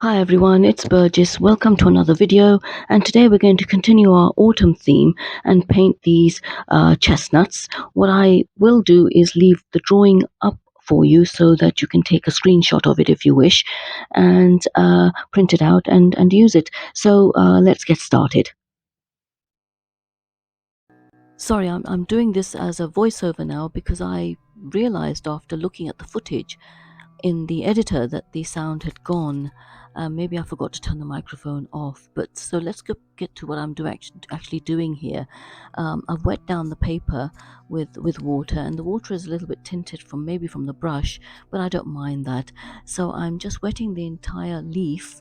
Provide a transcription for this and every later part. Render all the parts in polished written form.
Hi everyone, it's Burgess. Welcome to another video, and today we're going to continue our autumn theme and paint these chestnuts. What I will do is leave the drawing up for you so that you can take a screenshot of it if you wish and print it out and use it. So let's get started. Sorry, I'm doing this as a voiceover now because I realized after looking at the footage in the editor that the sound had gone. Maybe I forgot to turn the microphone off. But so let's get to what I'm actually doing here. I've wet down the paper with water, and the water is a little bit tinted from maybe from the brush, but I don't mind that. So I'm just wetting the entire leaf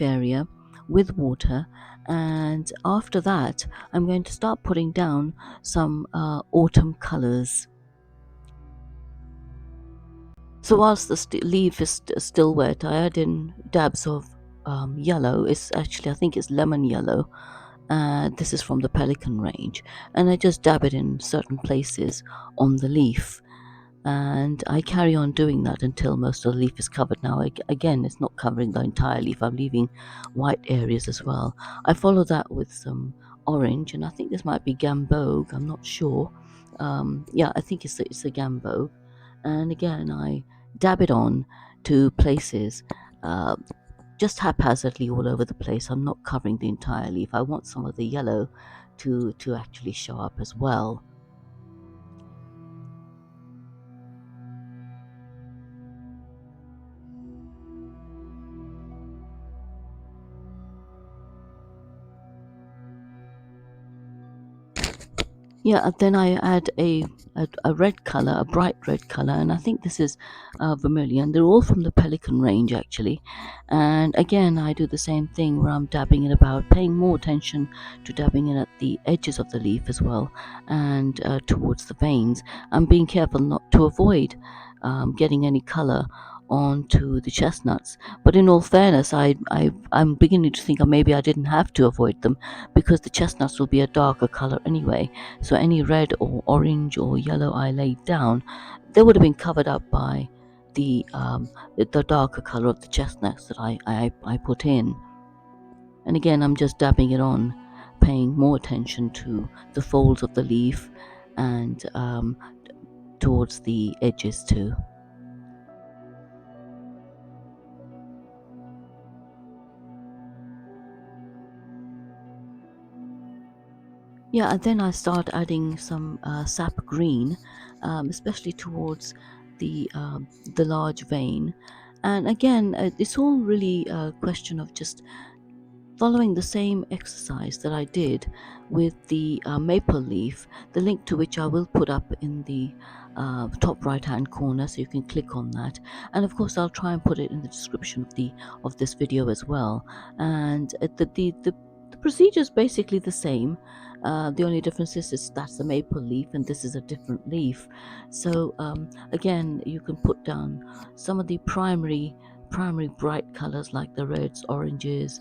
area with water, and after that I'm going to start putting down some autumn colors. So whilst the leaf is still wet, I add in dabs of yellow. It's actually, I think it's lemon yellow. This is from the Pelican range. And I just dab it in certain places on the leaf. And I carry on doing that until most of the leaf is covered. Now, again, it's not covering the entire leaf. I'm leaving white areas as well. I follow that with some orange, and I think this might be gamboge. I'm not sure. Yeah, I think it's a gamboge. And again, I dab it on to places uh, just haphazardly all over the place. I'm not covering the entire leaf. I want some of the yellow to actually show up as well. Yeah, and then I add a red color, a bright red color, and I think this is vermilion. They're all from the Pelican range, actually. And again, I do the same thing where I'm dabbing it about, paying more attention to dabbing it at the edges of the leaf as well, and towards the veins. I'm being careful not to avoid getting any color onto the chestnuts. But in all fairness, I'm beginning to think maybe I didn't have to avoid them because the chestnuts will be a darker color anyway. So any red or orange or yellow I laid down, they would have been covered up by the darker color of the chestnuts that I put in. And again, I'm just dabbing it on, paying more attention to the folds of the leaf and towards the edges too. Yeah, and then I start adding some sap green, especially towards the large vein. And again, it's all really a question of just following the same exercise that I did with the maple leaf, the link to which I will put up in the top right hand corner, so you can click on that. And of course I'll try and put it in the description of this video as well. And the procedure is basically the same. The only difference is that's the maple leaf and this is a different leaf. So again, you can put down some of the primary bright colors like the reds, oranges,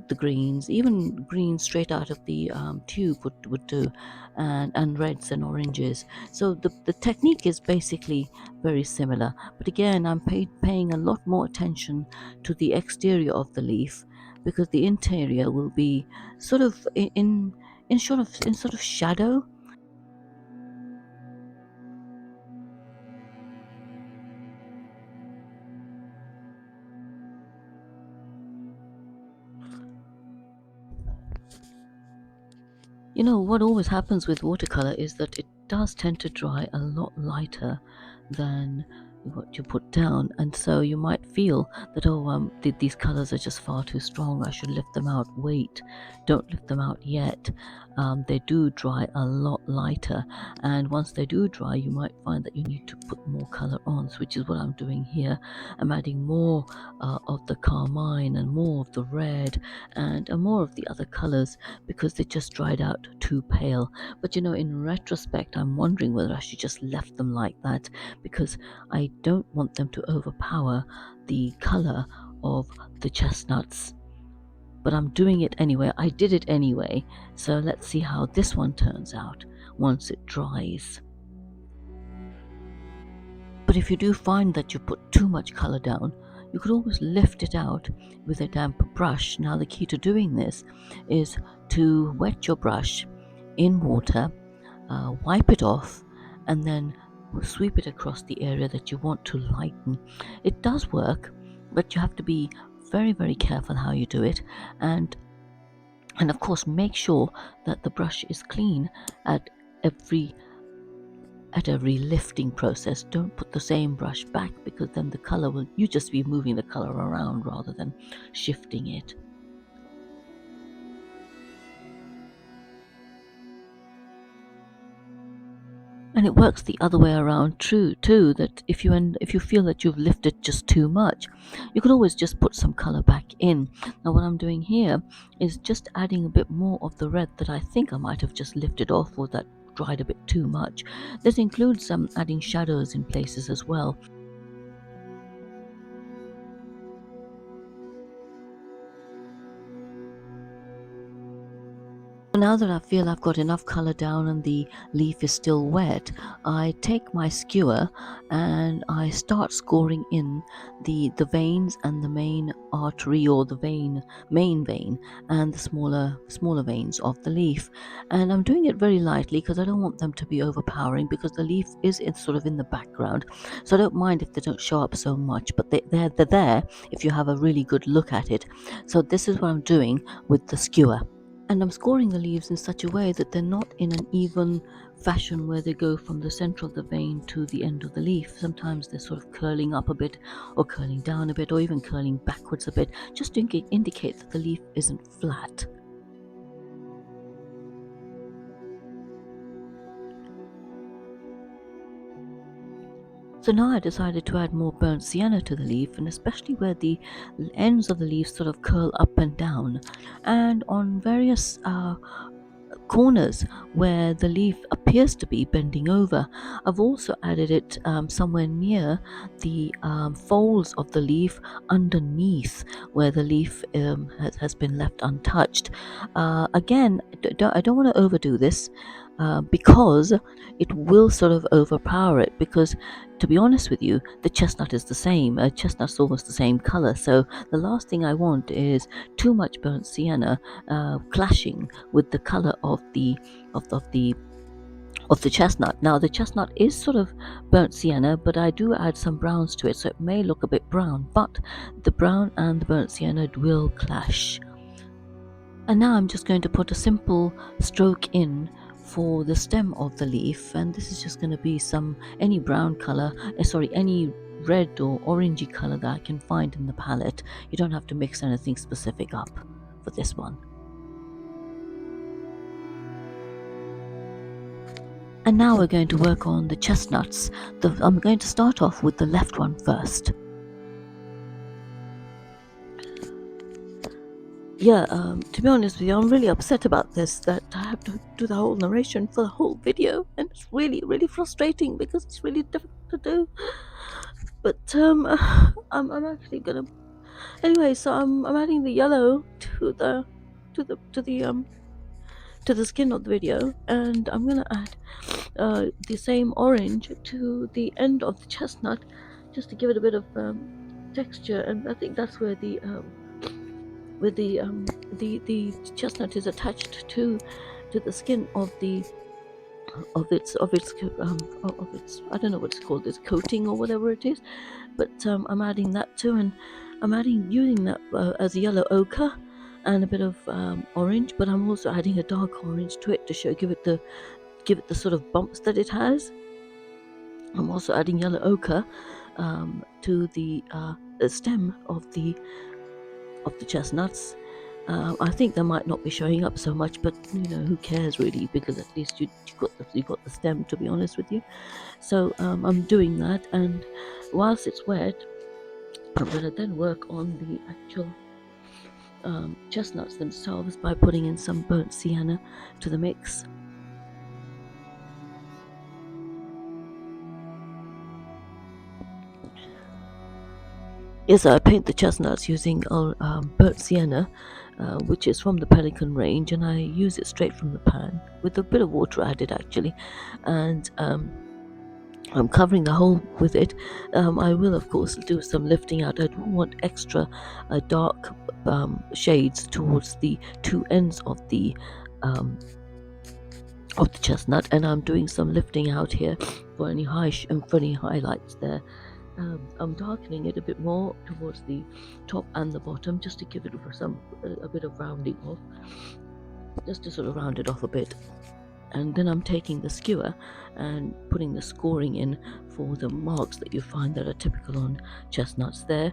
the greens, even greens straight out of the tube would do, and reds and oranges. So the technique is basically very similar, but again, I'm paying a lot more attention to the exterior of the leaf because the interior will be sort of in sort of shadow. You know, what always happens with watercolor is that it does tend to dry a lot lighter than what you put down, and so you might feel that, oh, these colors are just far too strong, I should lift them out. Wait, don't lift them out yet. They do dry a lot lighter, and once they do dry, you might find that you need to put more color on, which is what I'm doing here. I'm adding more of the carmine and more of the red and more of the other colors because they just dried out too pale. But you know, in retrospect, I'm wondering whether I should just left them like that because I don't want them to overpower the color of the chestnuts. But I'm doing it anyway. I did it anyway. So let's see how this one turns out once it dries. But if you do find that you put too much color down, you could always lift it out with a damp brush. Now, the key to doing this is to wet your brush in water, wipe it off, and then sweep it across the area that you want to lighten. It does work, but you have to be very, very careful how you do it, and of course make sure that the brush is clean at every lifting process. Don't put the same brush back, because then the color will, you just be moving the color around rather than shifting it. And it works the other way around too, that if you feel that you've lifted just too much, you can always just put some color back in. Now, what I'm doing here is just adding a bit more of the red that I think I might have just lifted off, or that dried a bit too much. This includes adding shadows in places as well. Now that I feel I've got enough color down and the leaf is still wet, I take my skewer and I start scoring in the veins and the main artery, or the main vein, and the smaller veins of the leaf. And I'm doing it very lightly because I don't want them to be overpowering, because the leaf is sort of in the background. So I don't mind if they don't show up so much, but they're there if you have a really good look at it. So this is what I'm doing with the skewer. And I'm scoring the leaves in such a way that they're not in an even fashion where they go from the center of the vein to the end of the leaf. Sometimes they're sort of curling up a bit, or curling down a bit, or even curling backwards a bit, just to indicate that the leaf isn't flat. So now I decided to add more burnt sienna to the leaf, and especially where the ends of the leaf sort of curl up and down, and on various corners where the leaf appears to be bending over. I've also added it somewhere near the folds of the leaf underneath, where the leaf has been left untouched. Again, I don't want to overdo this, because it will sort of overpower it, because to be honest with you, the chestnut is the same. Chestnut's almost the same color, so the last thing I want is too much burnt sienna clashing with the color of the chestnut. Now, the chestnut is sort of burnt sienna, but I do add some browns to it, so it may look a bit brown, but the brown and the burnt sienna will clash. And now I'm just going to put a simple stroke in for the stem of the leaf, and this is just going to be any brown color, any red or orangey color that I can find in the palette. You don't have to mix anything specific up for this one. And now we're going to work on the chestnuts. I'm going to start off with the left one first. Yeah, to be honest with you, I'm really upset about this, that I have to do the whole narration for the whole video, and it's really, really frustrating because it's really difficult to do. But I'm actually gonna. Anyway, so I'm adding the yellow to the to the skin of the video, and I'm gonna add the same orange to the end of the chestnut, just to give it a bit of texture. And I think that's where the chestnut is attached to the skin of its I don't know what it's called, this coating or whatever it is. But I'm adding that too, and I'm using that as a yellow ochre and a bit of orange, but I'm also adding a dark orange to it to give it the sort of bumps that it has. I'm also adding yellow ochre to the stem of the chestnuts. I think they might not be showing up so much, but who cares really, because at least you got the stem, to be honest with you. So I'm doing that, and whilst it's wet, I'm going to then work on the actual chestnuts themselves by putting in some burnt sienna to the mix. Yes, I paint the chestnuts using burnt sienna, which is from the Pelican range, and I use it straight from the pan with a bit of water added, actually. And I'm covering the whole with it. I will, of course, do some lifting out. I do want extra dark shades towards the two ends of the chestnut, and I'm doing some lifting out here for any for any highlights there. I'm darkening it a bit more towards the top and the bottom, just to give it a bit of rounding off, just to sort of round it off a bit. And then I'm taking the skewer and putting the scoring in for the marks that you find that are typical on chestnuts there.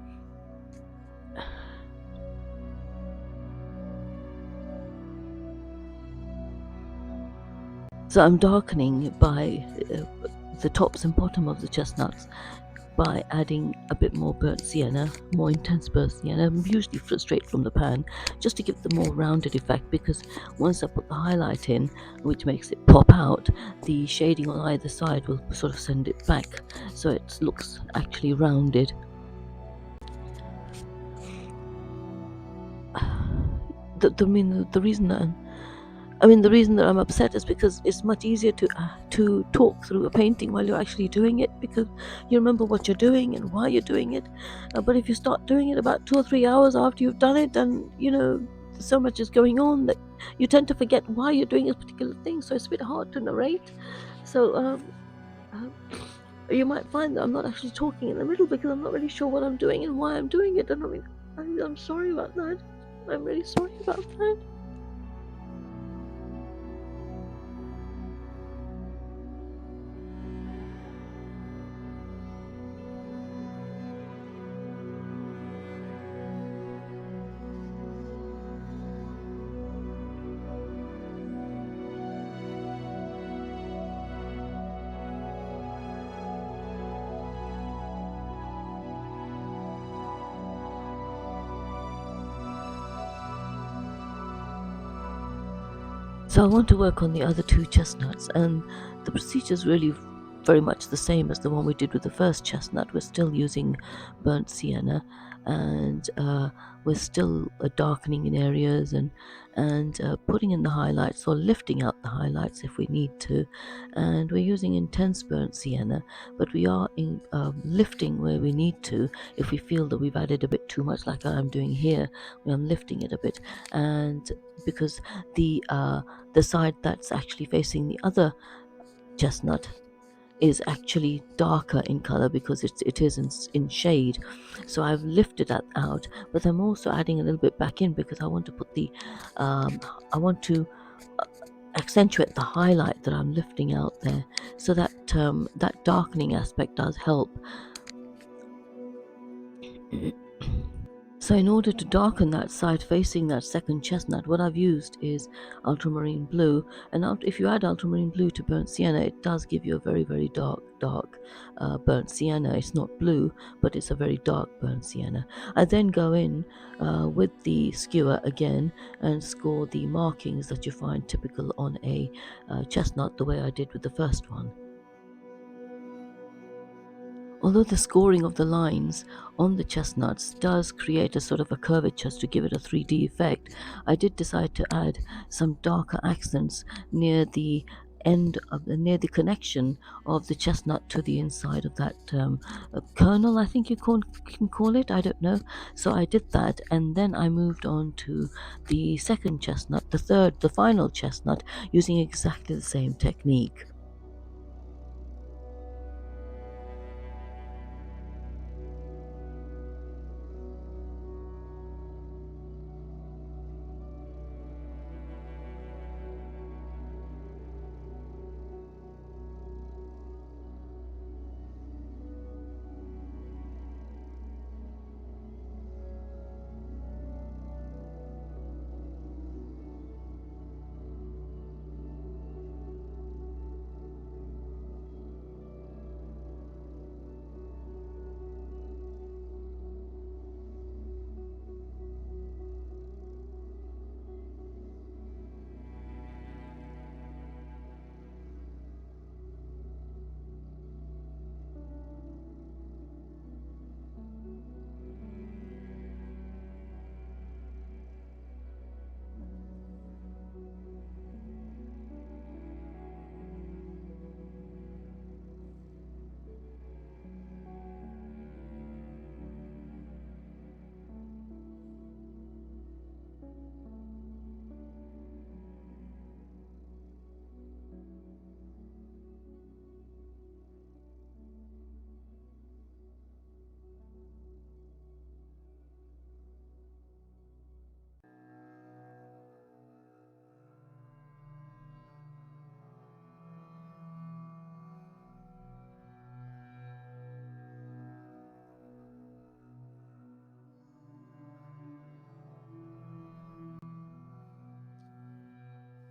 So I'm darkening by the tops and bottom of the chestnuts by adding a bit more burnt sienna, more intense burnt sienna, usually straight from the pan, just to give the more rounded effect, because once I put the highlight in, which makes it pop out, the shading on either side will sort of send it back, so it looks actually rounded. The reason that the reason that I'm upset is because it's much easier to talk through a painting while you're actually doing it, because you remember what you're doing and why you're doing it. But if you start doing it about 2 or 3 hours after you've done it, then so much is going on that you tend to forget why you're doing a particular thing. So it's a bit hard to narrate. So uh, you might find that I'm not actually talking in the middle because I'm not really sure what I'm doing and why I'm doing it. And I'm sorry about that. I'm really sorry about that. So I want to work on the other two chestnuts, and the procedure is really very much the same as the one we did with the first chestnut. We're still using burnt sienna, and we're still darkening in areas and putting in the highlights or lifting out the highlights if we need to. And we're using intense burnt sienna, but we are lifting where we need to. If we feel that we've added a bit too much, like I'm doing here, I'm lifting it a bit, and because the side that's actually facing the other chestnut is actually darker in color because it is in shade. So I've lifted that out, but I'm also adding a little bit back in because I want to put I want to uh, accentuate the highlight that I'm lifting out there, so that that darkening aspect does help. So in order to darken that side facing that second chestnut, what I've used is ultramarine blue. And if you add ultramarine blue to burnt sienna, it does give you a very, very dark burnt sienna. It's not blue, but it's a very dark burnt sienna. I then go in with the skewer again and score the markings that you find typical on a chestnut, the way I did with the first one. Although the scoring of the lines on the chestnuts does create a sort of a curvature to give it a 3D effect, I did decide to add some darker accents near the near the connection of the chestnut to the inside of that kernel, I think can call it. I don't know. So I did that, and then I moved on to the second chestnut, the final chestnut, using exactly the same technique.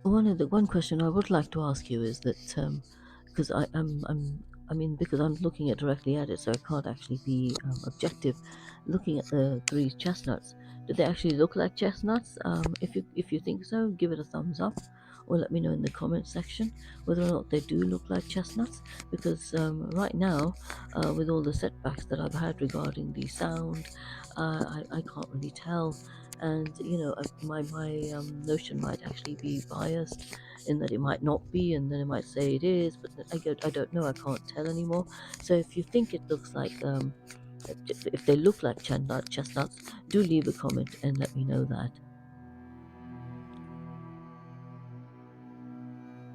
One question I would like to ask you is that because I mean because I'm looking at directly at it, so I can't actually be objective. Looking at the three chestnuts, do they actually look like chestnuts? If you think so, give it a thumbs up, or let me know in the comment section whether or not they do look like chestnuts. Because right now, with all the setbacks that I've had regarding the sound, I can't really tell. And you know, my notion might actually be biased in that it might not be, and then it might say it is, but I don't know, I can't tell anymore. So if you think it looks like if they look like chestnuts, do leave a comment and let me know that.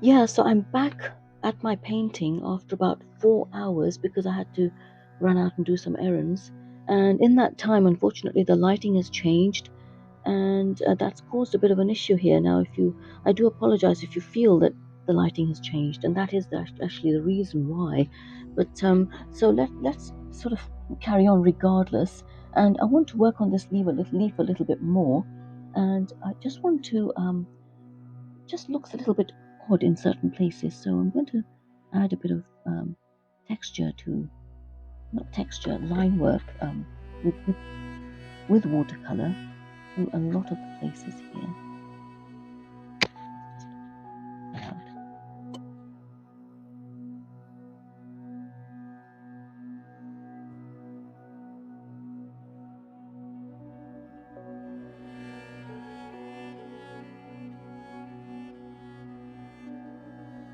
Yeah, so I'm back at my painting after about 4 hours because I had to run out and do some errands. And in that time, unfortunately, the lighting has changed, and that's caused a bit of an issue here. Now, I do apologize if you feel that the lighting has changed, and that is actually the reason why. But so let's sort of carry on regardless. And I want to work on this leaf a little bit more, and I just want to just looks a little bit odd in certain places. So I'm going to add a bit of texture to, not texture, line work with, with, with watercolor to a lot of the places here.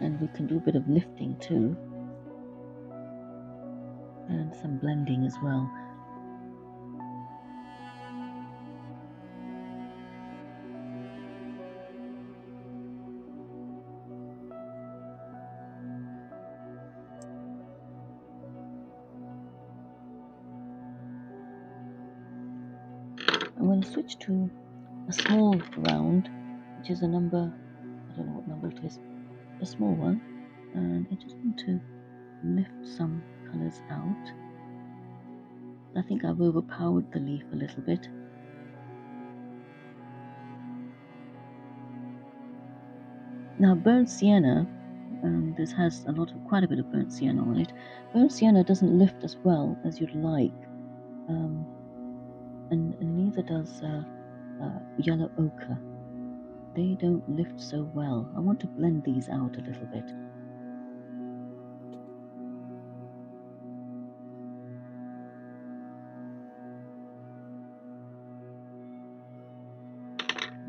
And we can do a bit of lifting too, and some blending as well. I'm going to switch to a small round, which is a number, I don't know what number it is, a small one, and I just want to lift some colors out. I think I've overpowered the leaf a little bit. Now, burnt sienna, this has quite a bit of burnt sienna on it. Burnt sienna doesn't lift as well as you'd like, and neither does yellow ochre. They don't lift so well. I want to blend these out a little bit.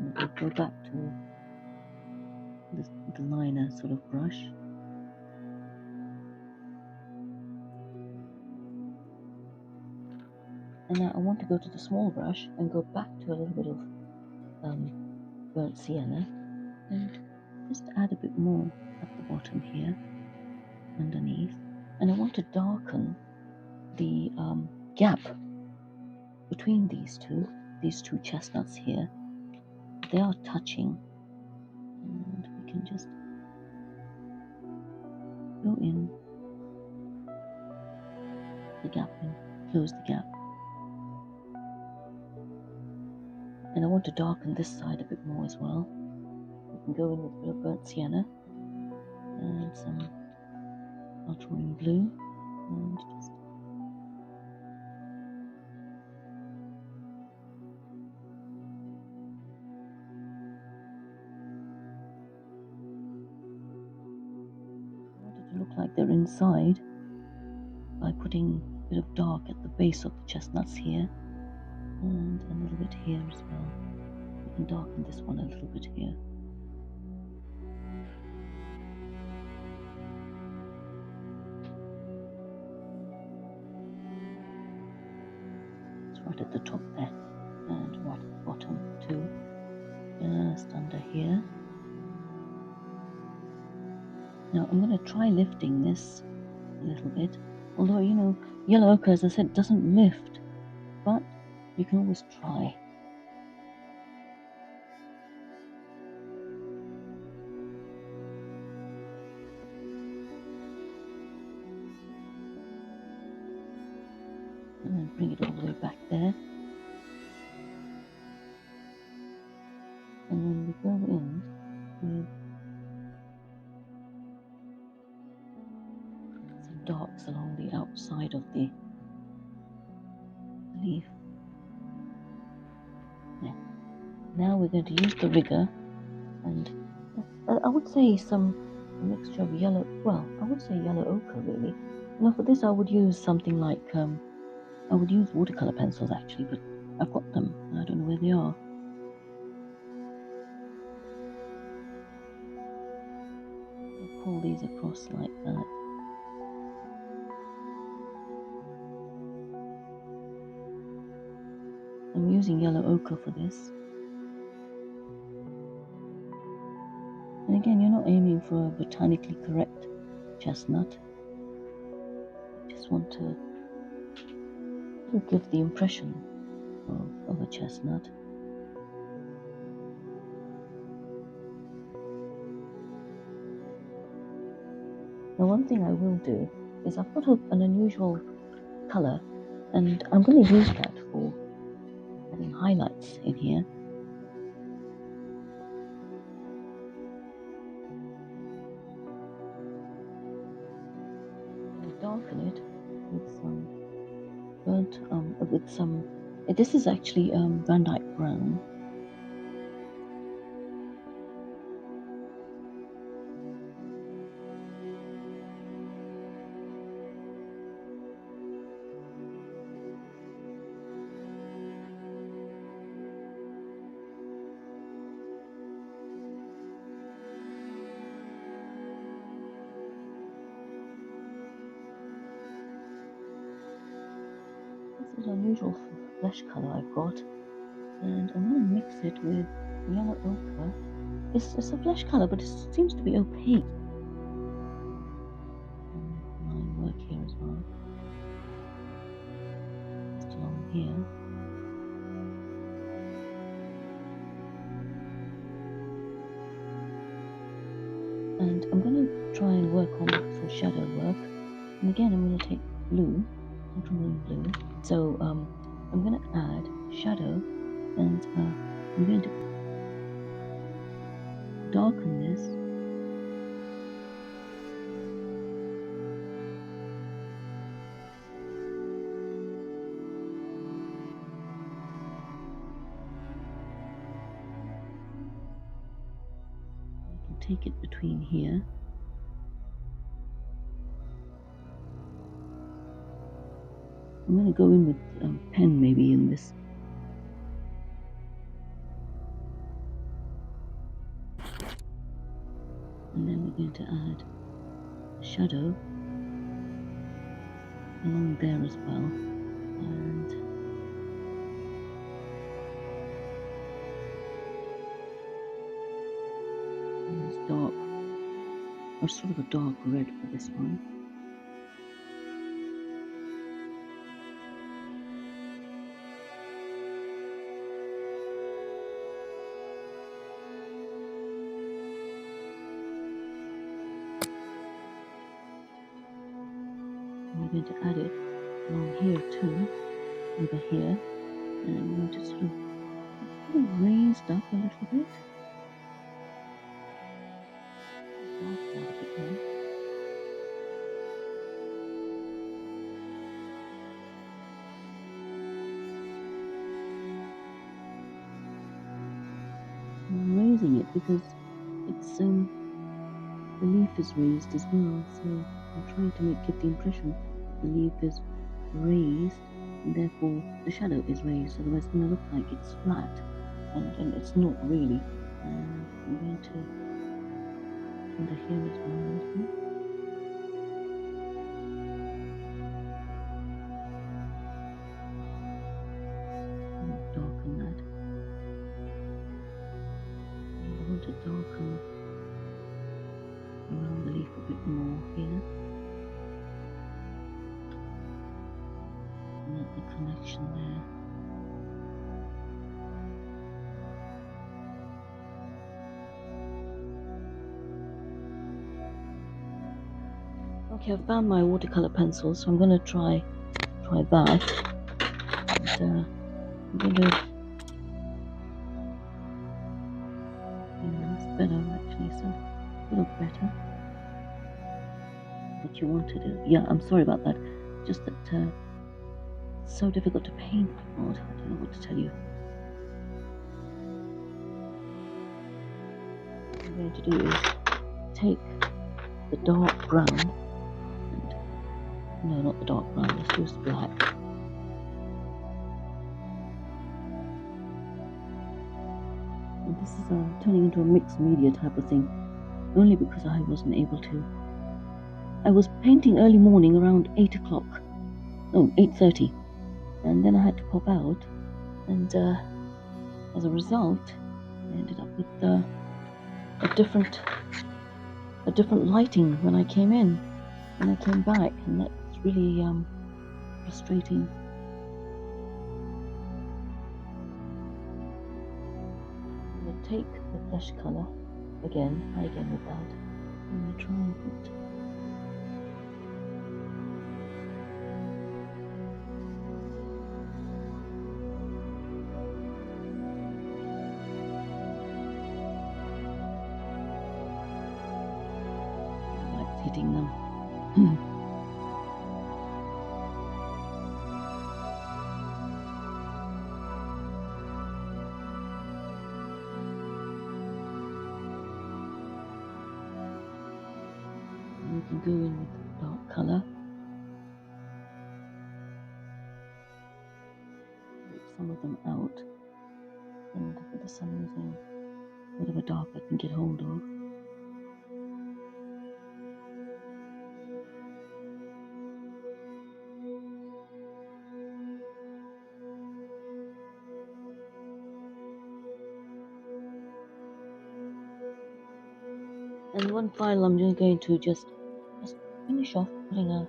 We'll go back to the liner sort of brush. And now I want to go to the small brush and go back to a little bit of burnt sienna and just add a bit more at the bottom here, underneath. And I want to darken the gap between these two chestnuts here. They are touching, and we can just go in the gap and close the gap. And I want to darken this side a bit more as well. We can go in with a bit of burnt sienna and some ultramarine blue, and just to look like they're inside by putting a bit of dark at the base of the chestnuts here, and a little bit here as well. We can darken this one a little bit here. It's right at the top there, and right at the bottom too, just under here. Now I'm going to try lifting this a little bit, although, you know, yellow ochre, as I said, doesn't lift, but you can always try. And then bring it all the way back there. And then we go in with side of the leaf. Yeah. Now we're going to use the rigger, and I would say a mixture of yellow, well, I would say yellow ochre really. Now for this I would use something like, I would use watercolor pencils actually, but I've got them, I don't know where they are. I'll pull these across like that. I'm using yellow ochre for this. And again, you're not aiming for a botanically correct chestnut. You just want to give the impression of a chestnut. Now one thing I will do is I've got an unusual color, and I'm going to use that for adding highlights in here. I'll darken it with some this is actually Van Dyke brown. This is unusual flesh color I've got, and I'm going to mix it with yellow ochre. It's a flesh color, but it seems to be opaque. My work here as well, just along here. And I'm going to try and work on some shadow work. And again, I'm going to take blue, ultramarine blue. So I'm going to add shadow, and I'm going to darken this. I can take it between here. I'm going to go in with pen maybe in this. And then we're going to add a shadow along there as well. And it's dark, or sort of a dark red for this one. And we're going to add it along here too, over here, and I'm going to sort of raised up a little bit. Darken that a bit more. I'm raising it because it's the leaf is raised as well, so I'm trying to give the impression the leaf is raised, and therefore the shadow is raised, otherwise it's going to look like it's flat, and it's not really. And I'm going to under here as well. And darken that. And I want to darken around the leaf a bit more here. And the connection there. Okay, I've found my watercolor pencil, so I'm going to try that. And I'm going to, it's better actually, so it look better. What you wanted is, yeah, I'm sorry about that. just that it's so difficult to paint. My God, I don't know what to tell you. What I'm going to do is take the dark brown, and no, not the dark brown, let's use black. And this is turning into a mixed media type of thing, only because I wasn't able to. I was painting early morning around 8 o'clock, no, 8:30, and then I had to pop out, and as a result, I ended up with a different lighting when I came in, when I came back, and that's really frustrating. I'm going to take the flesh colour again, try again with that. I'm going to try and put the lights hitting them. You can go in with the dark colour, rip some of them out, and for this I'm using whatever dark I can get hold of. And one final, I'm going to just finish off putting a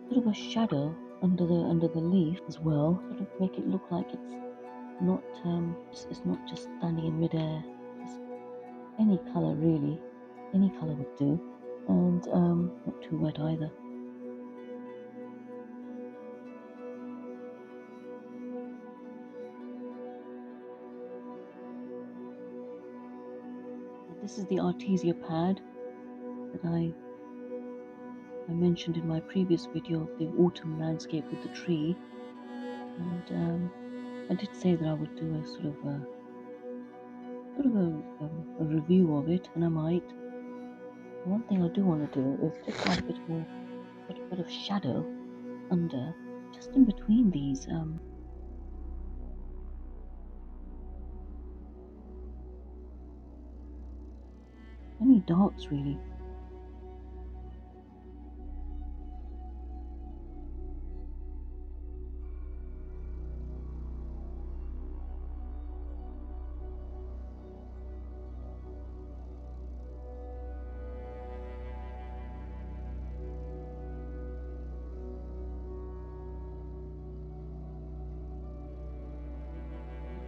sort of a shadow under the leaf as well, sort of make it look like it's not just standing in midair. Just any color really, any color would do, and not too wet either. This is the Artesia pad that I mentioned in my previous video of the autumn landscape with the tree, and I did say that I would do a sort of a review of it, and I might. One thing I do want to do is just add a bit more, put a bit of shadow under, just in between these any darks really.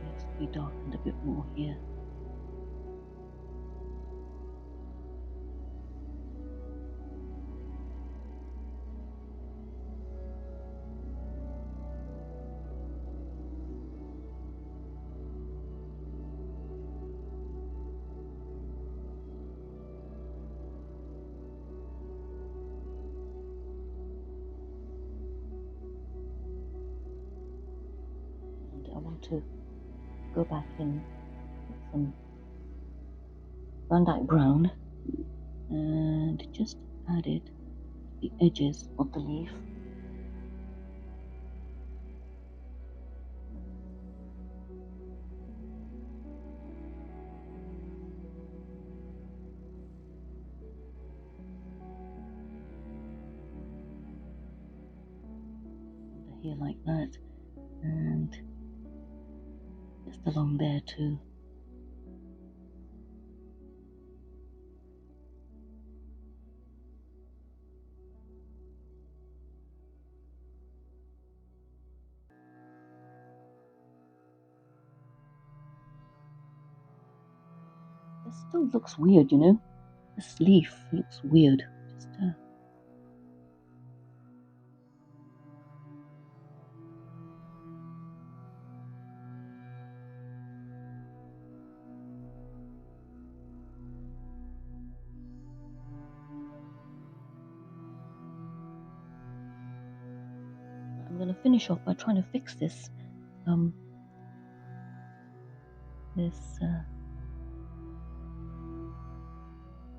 Needs to be darkened a bit more here. And I want to go back in with some Van Dyke brown and just add it to the edges of the leaf. Under here like that, and just along there too. This still looks weird, you know. This leaf looks weird. Just I'm going to finish off by trying to fix this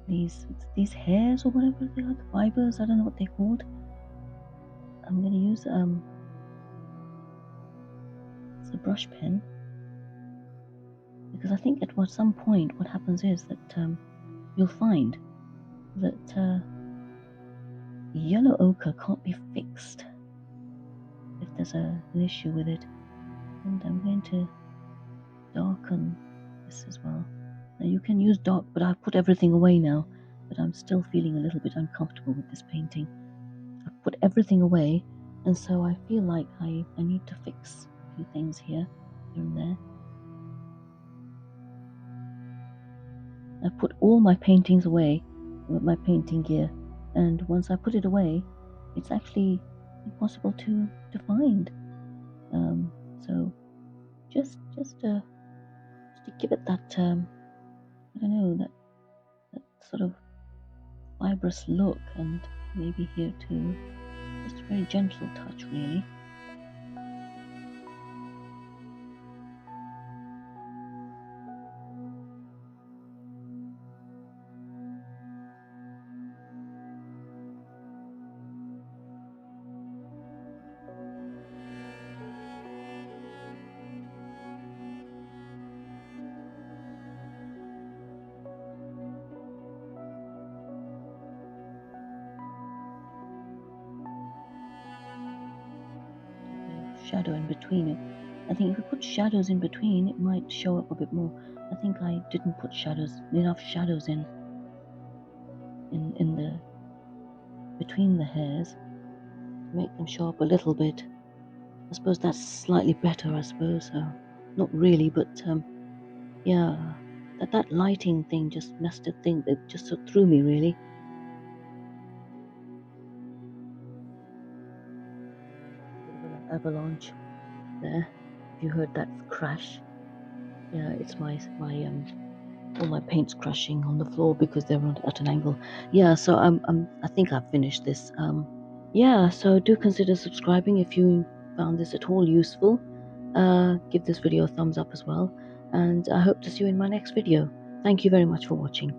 these hairs or whatever they are, the fibers, I don't know what they're called. I'm going to use it's a brush pen, because I think at some point what happens is that you'll find that yellow ochre can't be fixed if there's an issue with it. And I'm going to darken this as well. Now you can use dark, but I've put everything away now, but I'm still feeling a little bit uncomfortable with this painting. I've put everything away, and so I feel like I need to fix a few things here and there. I've put all my paintings away with my painting gear, and once I put it away, it's actually impossible to find. So just to give it that I don't know, that sort of fibrous look, and maybe here too, just a very gentle touch, really. Shadow in between it. I think if you put shadows in between, it might show up a bit more. I think I didn't put enough shadows in the between the hairs to make them show up a little bit. I suppose that's slightly better, I suppose. Not really, but yeah, that lighting thing just messed it thing. It just sort of threw me, really. Bit of an avalanche there. If you heard that crash, yeah, it's my all my paint's crashing on the floor because they're at an angle. Yeah, so I think I've finished this. Yeah, so do consider subscribing if you found this at all useful. Give this video a thumbs up as well, and I hope to see you in my next video. Thank you very much for watching.